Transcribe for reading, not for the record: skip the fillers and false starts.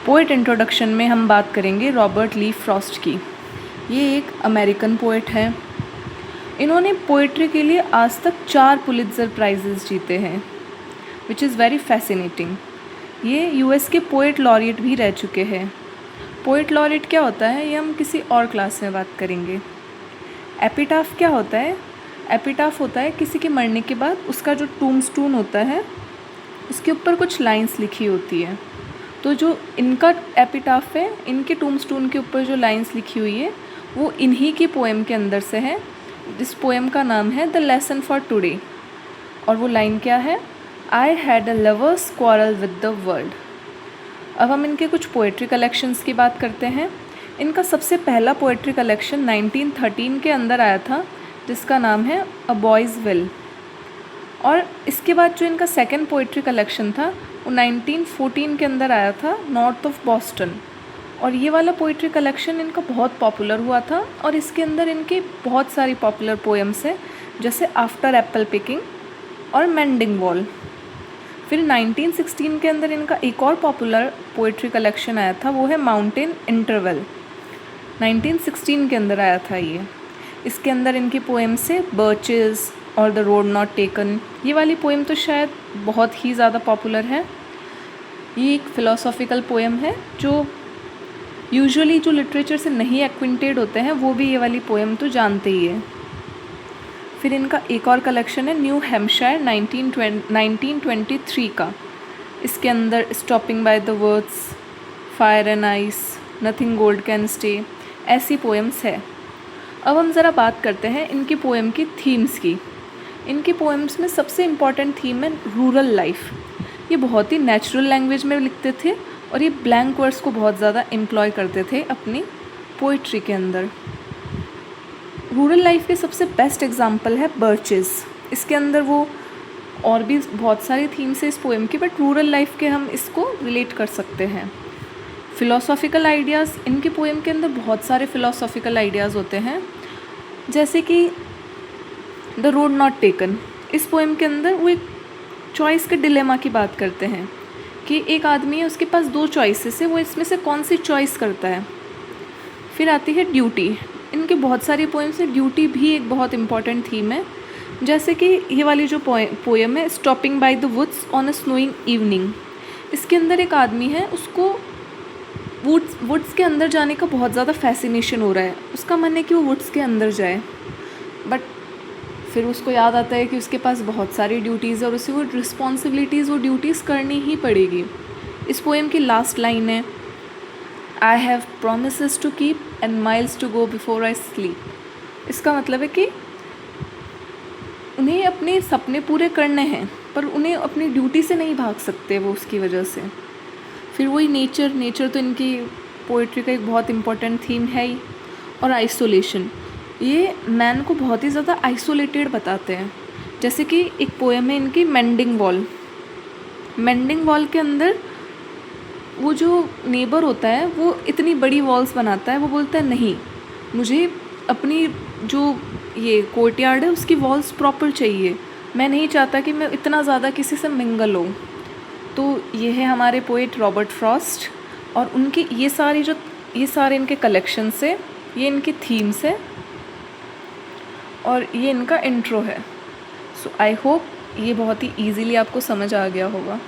Poet introduction में हम बात करेंगे रॉबर्ट ली फ्रॉस्ट की। ये एक अमेरिकन पोएट है। इन्होंने पोइट्री के लिए आज तक 4 पुलित्ज़र प्राइजेस जीते हैं, विच इज़ वेरी फैसिनेटिंग। ये यूएस के पोएट लॉरिएट भी रह चुके हैं। पोएट लॉरिएट क्या होता है, ये हम किसी और क्लास में बात करेंगे। एपिटाफ क्या होता है? एपिटाफ होता है किसी के मरने के बाद उसका जो टूम्बस्टोन होता है उसके ऊपर कुछ लाइंस लिखी होती है। तो जो इनका एपिटाफ है, इनके टूम्बस्टोन के ऊपर जो लाइंस लिखी हुई है वो इन्हीं की पोएम के अंदर से है। इस पोएम का नाम है द लेसन फॉर टुडे, और वो लाइन क्या है? I had a lovers quarrel with the world. अब हम इनके कुछ पोएट्री कलेक्शंस की बात करते हैं। इनका सबसे पहला पोएट्री कलेक्शन 1913 के अंदर आया था, जिसका नाम है अ बॉयज़ विल। और इसके बाद जो इनका सेकंड पोएट्री कलेक्शन था वो 1914 के अंदर आया था, नॉर्थ ऑफ बॉस्टन। और ये वाला पोइट्री कलेक्शन इनका बहुत पॉपुलर हुआ था, और इसके अंदर इनकी बहुत सारी पॉपुलर पोएम्स हैं, जैसे आफ्टर एप्पल पिकिंग और मेंडिंग वॉल। फिर 1916 के अंदर इनका एक और पॉपुलर पोइट्री कलेक्शन आया था, वो है माउंटेन इंटरवल। 1916 के अंदर आया था ये। इसके अंदर इनकी पोएम्स है बर्चेस और द रोड नॉट टेकन। ये वाली पोएम तो शायद बहुत ही ज़्यादा पॉपुलर है। ये एक फ़िलोसॉफ़िकल पोएम है जो यूजुअली जो लिटरेचर से नहीं एक्विंटेड होते हैं वो भी ये वाली पोएम तो जानते ही है। फिर इनका एक और कलेक्शन है न्यू हैम्पशायर 1923 का। इसके अंदर stopping by the words, fire and ice, nothing gold can stay, ऐसी पोएम्स है। अब हम ज़रा बात करते हैं इनकी पोएम की थीम्स की। इनकी पोएम्स में सबसे इम्पॉर्टेंट थीम है रूरल लाइफ। ये बहुत ही नेचुरल लैंग्वेज में लिखते थे और ये ब्लैंक वर्ड्स को बहुत ज़्यादा एम्प्लॉय करते थे अपनी पोइट्री के अंदर। रूरल लाइफ के सबसे बेस्ट एग्जांपल है बर्चेस। इसके अंदर वो और भी बहुत सारी थीम्स है इस पोएम की, बट रूरल लाइफ के हम इसको रिलेट कर सकते हैं। फ़िलोसॉफ़िकल आइडियाज़, इनकी पोएम के अंदर बहुत सारे फ़िलोसॉफ़िकल आइडियाज़ होते हैं, जैसे कि द रोड नॉट टेकन। इस पोएम के अंदर वो एक चॉइस के डिलेमा की बात करते हैं कि एक आदमी है, उसके पास 2 चॉइसेस है, वो इसमें से कौन सी चॉइस करता है। फिर आती है ड्यूटी। इनकी बहुत सारी पोएम्स है, ड्यूटी भी एक बहुत इंपॉर्टेंट थीम है। जैसे कि ये वाली जो पोएम है stopping by the woods on a snowing evening. इसके अंदर एक आदमी है, उसको वुड्स के अंदर जाने का बहुत ज़्यादा फैसिनेशन हो रहा है। उसका मन है कि वो वुड्स के अंदर जाए, बट फिर उसको याद आता है कि उसके पास बहुत सारी ड्यूटीज़ है और उसे वो रिस्पॉन्सिबिलिटीज़, वो ड्यूटीज़ करनी ही पड़ेगी। इस पोएम की लास्ट लाइन है I have promises to keep and miles to go before I sleep. इसका मतलब है कि उन्हें अपने सपने पूरे करने हैं, पर उन्हें अपनी ड्यूटी से नहीं भाग सकते वो, उसकी वजह से। फिर वही नेचर तो इनकी पोइट्री का एक बहुत इम्पोर्टेंट थीम है ही। और आइसोलेशन, ये मैन को बहुत ही ज़्यादा आइसोलेटेड बताते हैं। जैसे कि एक पोएम है इनकी मेंडिंग वॉल। मेंडिंग वॉल के अंदर वो जो नेबर होता है वो इतनी बड़ी वॉल्स बनाता है। वो बोलता है नहीं, मुझे अपनी जो ये कोर्टयार्ड है उसकी वॉल्स प्रॉपर चाहिए, मैं नहीं चाहता कि मैं इतना ज़्यादा किसी से मिंगल हूँ। तो ये है हमारे पोएट रॉबर्ट फ्रॉस्ट, और उनकी ये सारे इनके कलेक्शंस है, ये इनकी थीम्स है, और ये इनका इंट्रो है। सो आई होप ये बहुत ही ईजीली आपको समझ आ गया होगा।